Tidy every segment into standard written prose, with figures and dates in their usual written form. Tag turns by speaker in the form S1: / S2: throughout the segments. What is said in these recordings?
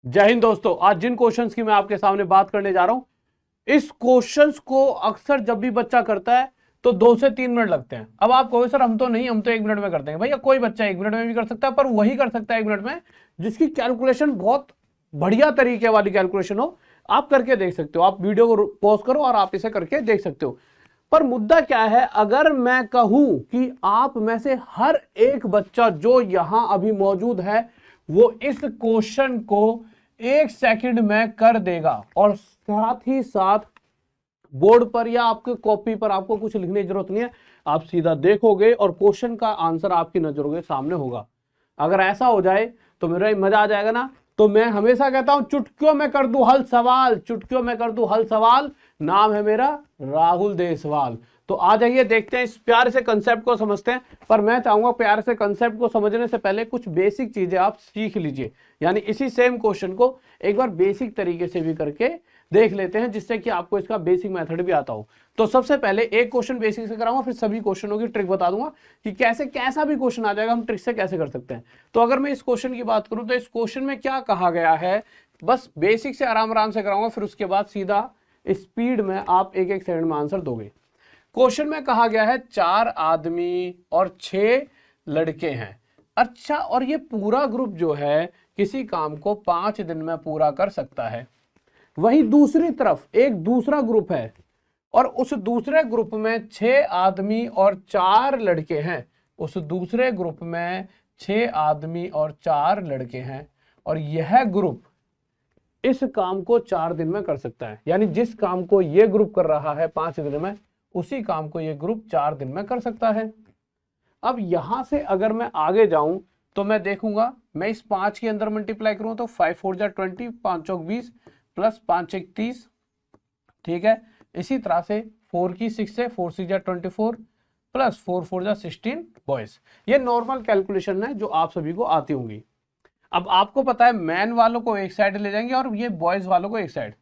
S1: जय हिंद दोस्तों। आज जिन क्वेश्चंस की मैं आपके सामने बात करने जा रहा हूं, इस क्वेश्चंस को अक्सर जब भी बच्चा करता है तो 2 से 3 मिनट लगते हैं। अब आप कहोगे सर हम तो नहीं, हम तो 1 मिनट में कर देंगे। भैया कोई बच्चा 1 मिनट में भी कर सकता है, पर वही कर सकता है 1 मिनट में जिसकी कैलकुलेशन बहुत बढ़िया तरीके वाली कैलकुलेशन हो। आप करके देख सकते हो, आप वीडियो को पॉज करो और आप इसे करके देख सकते हो। पर मुद्दा क्या है, अगर मैं कहूं कि आप में से हर एक बच्चा जो यहां अभी मौजूद है वो इस क्वेश्चन को 1 सेकंड में कर देगा, और साथ ही साथ बोर्ड पर या आपके कॉपी पर आपको कुछ लिखने की जरूरत नहीं है, आप सीधा देखोगे और क्वेश्चन का आंसर आपकी नजरों के सामने होगा। अगर ऐसा हो जाए तो मेरा मजा आ जाएगा ना। तो मैं हमेशा कहता हूं चुटकियों में कर दूं हल सवाल, चुटकियों में कर दूं हल सवाल। नाम है मेरा राहुल देसवाल। तो आ जाइए देखते हैं, इस प्यारे से कंसेप्ट को समझते हैं। पर मैं चाहूंगा प्यारे से कंसेप्ट को समझने से पहले कुछ बेसिक चीजें आप सीख लीजिए, यानी इसी सेम क्वेश्चन को एक बार बेसिक तरीके से भी करके देख लेते हैं, जिससे कि आपको इसका बेसिक मेथड भी आता हो। तो सबसे पहले एक क्वेश्चन बेसिक से कराऊंगा, फिर सभी क्वेश्चनों की ट्रिक बता दूंगा कि कैसे कैसा भी क्वेश्चन आ जाएगा हम ट्रिक से कैसे कर सकते हैं। तो अगर मैं इस क्वेश्चन की बात करूं तो इस क्वेश्चन में क्या कहा गया है, बस बेसिक से आराम आराम से कराऊंगा, फिर उसके बाद सीधा स्पीड में आप 1-1 सेकंड में आंसर दोगे। क्वेश्चन में कहा गया है 4 आदमी और 6 लड़के हैं। अच्छा, और ये पूरा ग्रुप जो है किसी काम को 5 दिन में पूरा कर सकता है। वहीं दूसरी तरफ एक दूसरा ग्रुप है और उस दूसरे ग्रुप में 6 आदमी और 4 लड़के हैं। उस दूसरे ग्रुप में 6 आदमी और 4 लड़के हैं, और यह ग्रुप इस काम को 4 दिन में कर सकता है। यानी जिस काम को यह ग्रुप कर रहा है 5 दिन में, उसी काम को यह ग्रुप 4 दिन में कर सकता है। अब यहां से अगर मैं आगे जाऊं तो मैं देखूंगा, मैं इस 5 के अंदर मल्टीप्लाई करूं तो 5 4 जा 20, 5 चौक 20 प्लस 5 1 30, ठीक है। इसी तरह से 4 की 6 से 4 6 जा 24 प्लस 4 4 जा 16 बॉयज। ये नॉर्मल कैलकुलेशन है जो आप सभी को आती होंगी। अब आपको पता है मैन वालों को एक साइड ले जाएंगे और ये बॉयज वालों को एक साइड।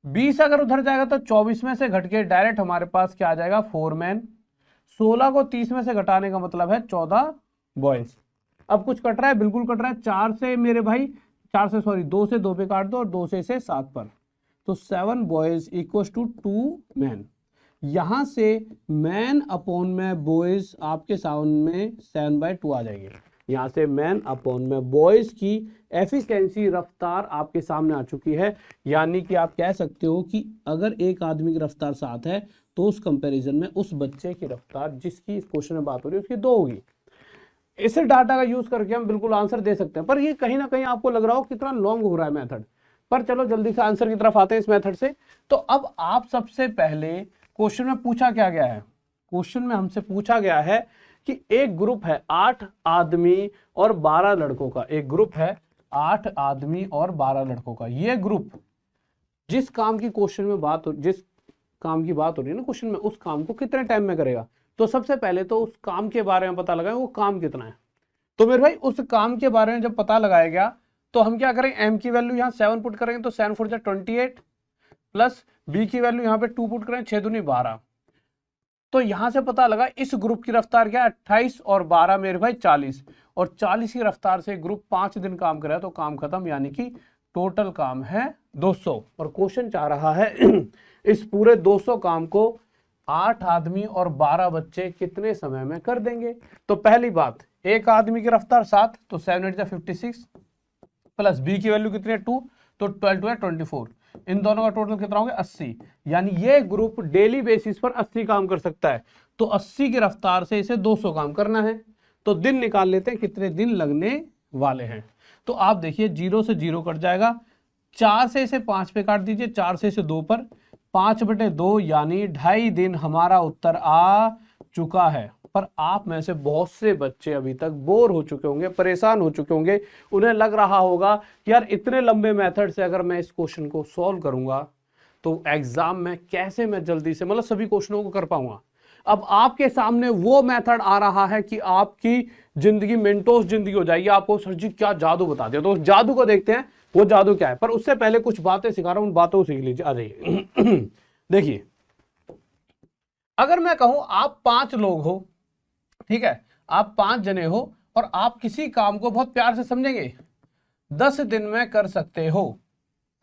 S1: 20 अगर उधर जाएगा तो 24 में से घट के डायरेक्ट हमारे पास क्या आ जाएगा, 4 मैन। 16 को 30 में से घटाने का मतलब है 14 बॉयज। अब कुछ कट रहा है, बिल्कुल कट रहा है। 4 से मेरे भाई, 4 से सॉरी 2 से 2 पे काट दो और 2 से इसे 7 पर, तो 7 बॉयज इक्वल टू 2 मैन। यहां से मैन अपॉन में बॉयज आपके सामने 7/2 आ जाएंगे। यहां से मैन अपॉन में बॉयज की एफिशिएंसी रफ्तार आपके सामने आ चुकी है। यानी कि आप कह सकते हो कि अगर एक आदमी की रफ्तार 7 है तो उस कंपैरिजन में उस बच्चे की रफ्तार जिसकी इस क्वेश्चन में बात हो रही है उसकी 2 होगी। इस डाटा का यूज करके हम बिल्कुल आंसर दे सकते हैं। पर ये कहीं ना कहीं आपको लग रहा हो कितना लॉन्ग हो रहा है मेथड, पर चलो जल्दी से आंसर की तरफ आते हैं इस मेथड से। तो अब आप सबसे पहले क्वेश्चन में पूछा क्या गया है, क्वेश्चन में हमसे पूछा गया है कि एक ग्रुप है 8 आदमी और 12 लड़कों का। एक ग्रुप है 8 आदमी और 12 लड़कों का। ये ग्रुप जिस काम की क्वेश्चन में बात हो, जिस काम की बात हो रही है ना क्वेश्चन में, उस काम को कितने टाइम में करेगा। तो सबसे पहले तो उस काम के बारे में पता लगाएं, वो काम कितना है। तो मेरे भाई उस काम के बारे में जब पता लगाया गया तो हम क्या करें, एम की वैल्यू यहाँ 7 पुट करेंगे तो 7 4 जा 28 प्लस बी की वैल्यू यहाँ पे 2 पुट करें, 6 दूनी 12। तो यहां से पता लगा इस ग्रुप की रफ्तार क्या है, 28 और 12 मेरे भाई 40, और 40 की रफ्तार से ग्रुप 5 दिन काम कर रहा है तो काम खत्म। यानी कि टोटल काम है 200। और क्वेश्चन चाह रहा है इस पूरे 200 काम को 8 आदमी और 12 बच्चे कितने समय में कर देंगे। तो पहली बात, एक आदमी की रफ्तार 7 तो 7 8 जा 56 प्लस बी की वैल्यू कितनी है 2, तो 12 है 24। इन दोनों का टोटल कितना होगा 80। यानी ये ग्रुप डेली बेसिस पर 80 काम कर सकता है। तो 80 की रफ्तार से इसे 200 काम करना है। तो दिन निकाल लेते हैं कितने दिन लगने वाले हैं। तो आप देखिए 0 से 0 कट जाएगा, 4 से इसे 5 पे काट दीजिए, 4 से इसे 2 पर, 5/2 यानी 2.5 दिन हमारा उत्तर आ चुका है। पर आप में से बहुत से बच्चे अभी तक बोर हो चुके होंगे, परेशान हो चुके होंगे। उन्हें लग रहा होगा कि यार इतने लंबे मेथड से अगर मैं इस क्वेश्चन को सॉल्व करूंगा तो एग्जाम में कैसे मैं जल्दी से मतलब सभी क्वेश्चनों को कर पाऊंगा। अब आपके सामने वो मेथड आ रहा है कि आपकी जिंदगी मेंटोस जिंदगी हो जाएगी। आपको सर जी क्या जादू बता दिया, तो उस जादू को देखते हैं वो जादू क्या है। पर उससे पहले कुछ बातें सिखा रहा हूं, उन बातों को सीख लीजिए। आ जाइए देखिए, अगर मैं कहूं आप 5 लोग हो, ठीक है, आप 5 जने हो और आप किसी काम को बहुत प्यार से समझेंगे। 10 दिन में कर सकते हो।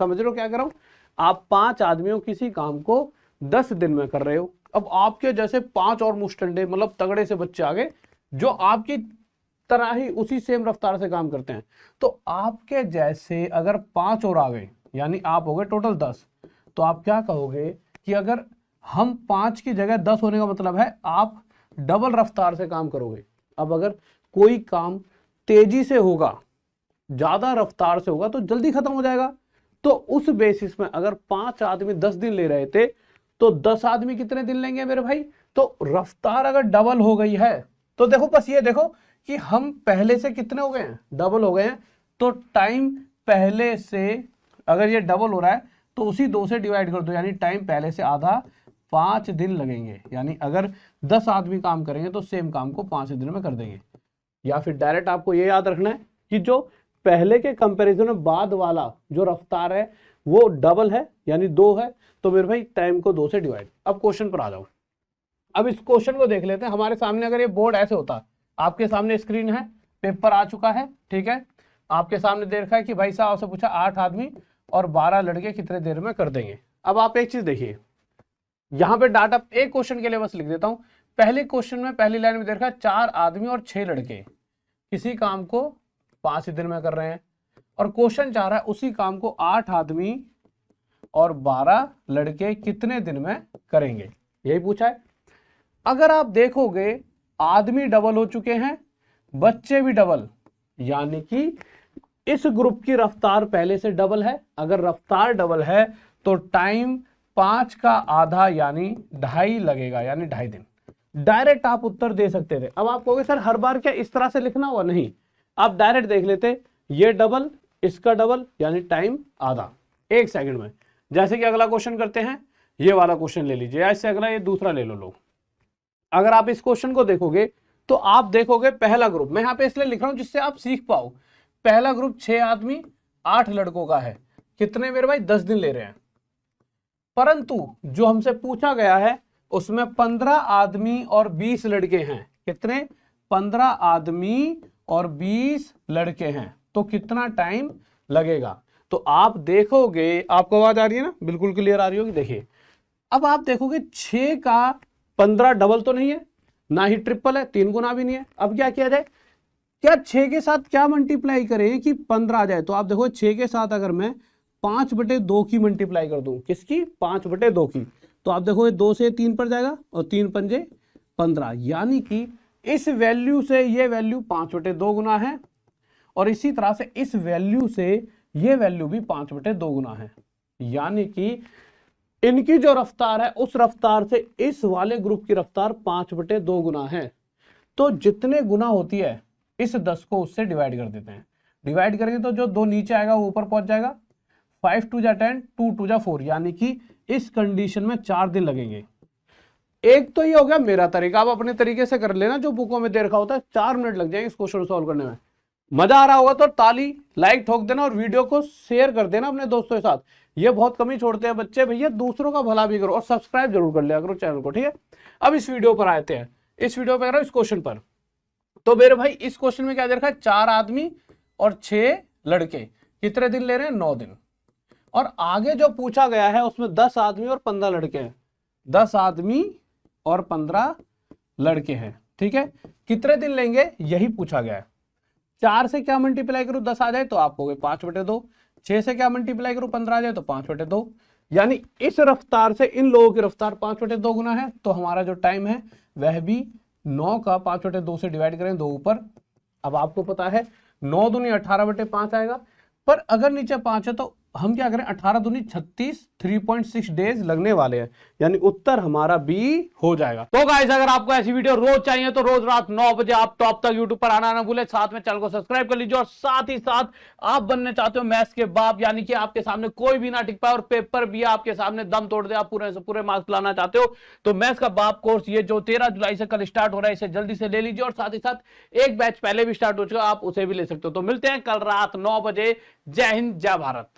S1: समझ रहे हो क्या कर रहा हूं? आप 5 आदमियों किसी काम को 10 दिन में कर रहे हो। अब आपके जैसे 5 और मुस्टंडे मतलब तगड़े से बच्चे आ गए जो आपकी तरह ही उसी सेम रफ्तार से काम करते हैं। तो आपके जैसे अगर 5 और आ गए यानी आप हो गए टोटल 10। तो आप क्या कहोगे कि अगर हम 5 की जगह 10 होने का मतलब है आप डबल रफ्तार से काम करोगे। अब अगर कोई काम तेजी से होगा, ज्यादा रफ्तार से होगा तो जल्दी खत्म हो जाएगा। तो उस बेसिस में अगर 5 आदमी 10 दिन ले रहे थे तो 10 आदमी कितने दिन लेंगे मेरे भाई? तो रफ्तार अगर डबल हो गई है तो देखो बस ये देखो कि हम पहले से कितने हो गए हैं, डबल हो गए हैं। तो टाइम पहले से अगर ये डबल हो रहा है तो उसी 2 से डिवाइड कर दो, यानी टाइम पहले से आधा, 5 दिन लगेंगे। यानी अगर 10 आदमी काम करेंगे तो सेम काम को 5 दिन में कर देंगे। या फिर डायरेक्ट आपको ये याद रखना है कि जो पहले के कंपैरिजन में बाद वाला जो रफ्तार है वो डबल है यानी 2 है। तो मेरे भाई टाइम को 2 से डिवाइड। अब क्वेश्चन पर आ जाओ। अब इस क्वेश्चन को देख लेते हैं। हमारे सामने अगर ये बोर्ड ऐसे होता, आपके सामने स्क्रीन है, पेपर आ चुका है, ठीक है, आपके सामने दे रखा है कि भाई साहब से पूछा 8 आदमी और 12 लड़के कितने देर में कर देंगे। अब आप एक चीज देखिए, यहां पे डाटा एक क्वेश्चन के लिए बस लिख देता हूं। पहले क्वेश्चन में पहली लाइन में दे रखा है 4 आदमी और 6 लड़के किसी काम को 5 दिन में कर रहे हैं, और क्वेश्चन चाह रहा है उसी काम को 8 आदमी और 12 लड़के कितने दिन में करेंगे, यही पूछा है। अगर आप देखोगे आदमी डबल हो चुके हैं, बच्चे भी डबल, यानी कि इस ग्रुप की रफ्तार पहले से डबल है। अगर रफ्तार डबल है तो टाइम 5 का आधा यानी 2.5 लगेगा, यानी 2.5 दिन। डायरेक्ट आप उत्तर दे सकते थे। अब आप कहोगे सर हर बार क्या इस तरह से लिखना हुआ? नहीं, आप डायरेक्ट देख लेते, ये डबल इसका डबल यानी टाइम आधा, 1 सेकंड में। जैसे कि अगला क्वेश्चन करते हैं, ये वाला क्वेश्चन ले लीजिए, ऐसे अगला ये दूसरा ले लो लोग। अगर आप इस क्वेश्चन को देखोगे तो आप देखोगे पहला ग्रुप, मैं यहाँ पे इसलिए लिख रहा हूं जिससे आप सीख पाओ। पहला ग्रुप 6 आदमी 8 लड़कों का है, कितने मेरे भाई? 10 दिन ले रहे हैं। परंतु जो हमसे पूछा गया है उसमें 15 आदमी और 20 लड़के हैं। कितने? 15 आदमी और 20 लड़के हैं। तो कितना टाइम लगेगा? तो आप देखोगे, आपको आवाज आ रही है ना, बिल्कुल क्लियर आ रही होगी। देखिए अब आप देखोगे 6 का 15 डबल तो नहीं है, ना ही ट्रिपल है, 3 गुना भी नहीं है। अब क्या किया जाए? क्या 6 के साथ क्या मल्टीप्लाई करें कि 15 आ जाए? तो आप देखो 6 के साथ अगर मैं 5/2 की मल्टीप्लाई कर दूं, किसकी? 5/2 की, तो आप देखो 2 से 3 पर जाएगा और 3 पंजे 15, यानी कि इस वैल्यू से ये वैल्यू 5/2 गुना है, और इसी तरह से इस वैल्यू से ये वैल्यू भी 5/2 गुना है। यानी कि इनकी जो रफ्तार है उस रफ्तार से इस वाले ग्रुप की रफ्तार 5/2 गुना है। तो जितने गुना होती है इस 10 को उससे डिवाइड कर देते हैं। डिवाइड करेंगे तो जो 2 नीचे आएगा वो ऊपर पहुंच जाएगा। 5 2 जा 10, 2 2 जा 4, यानी कि इस कंडीशन में 4 दिन लगेंगे। एक तो ये हो गया मेरा तरीका, आप अपने तरीके से कर लेना जो बुकों में दे रखा होता है। 4 मिनट लग जाएंगे इस क्वेश्चन सॉल्व करने में। मजा आ रहा होगा तो ताली लाइक ठोक देना और वीडियो को शेयर कर देना अपने दोस्तों के साथ। ये बहुत कम ही छोड़ते हैं बच्चे, भैया दूसरों का भला भी करो और सब्सक्राइब जरूर कर लिया करो चैनल को, ठीक है। अब इस वीडियो पर आते हैं, इस वीडियो पर इस क्वेश्चन पर। तो मेरे भाई इस क्वेश्चन में क्या दे रखा है? 4 आदमी और 6 लड़के कितने दिन ले रहे हैं? 9 दिन। और आगे जो पूछा गया है उसमें 10 आदमी और 15 लड़के हैं। 10 आदमी और 15 लड़के हैं, ठीक है। कितने दिन लेंगे यही पूछा गया है। 4 से क्या मल्टीप्लाई करूं 10 आ जाए तो आप हो गए 5/2। 6 से क्या मल्टीप्लाई करूं 15 आ जाए तो 5/2। यानी इस रफ्तार से इन लोगों की रफ्तार 5/2 गुना है। तो हमारा जो टाइम है वह भी 9 का 5/2 से डिवाइड करें, 2 ऊपर। अब आपको पता है 9 दूनी 18/5 आएगा, पर अगर नीचे 5 है तो हम क्या करें? 18 दूनी 36, 3.6 डेज लगने वाले हैं, यानी उत्तर हमारा बी हो जाएगा। तो गाइस अगर आपको ऐसी वीडियो रोज चाहिए तो रोज रात 9 बजे आप टॉप तक यूट्यूब पर आना ना भूले। साथ में चैनल को सब्सक्राइब कर लीजिए, और साथ ही साथ आप बनने चाहते हो मैथ्स के बाप, यानी कि आपके सामने कोई भी ना टिक पाए और पेपर भी आपके सामने दम तोड़ दे, आप पूरे से पूरे मार्क्स लाना चाहते हो तो मैथ्स का बाप कोर्स ये जो 13 जुलाई से कल स्टार्ट हो रहा है इसे जल्दी से ले लीजिए। और साथ ही साथ एक बैच पहले भी स्टार्ट हो चुका है, आप उसे भी ले सकते हो। तो मिलते हैं कल रात 9 बजे। जय हिंद, जय भारत।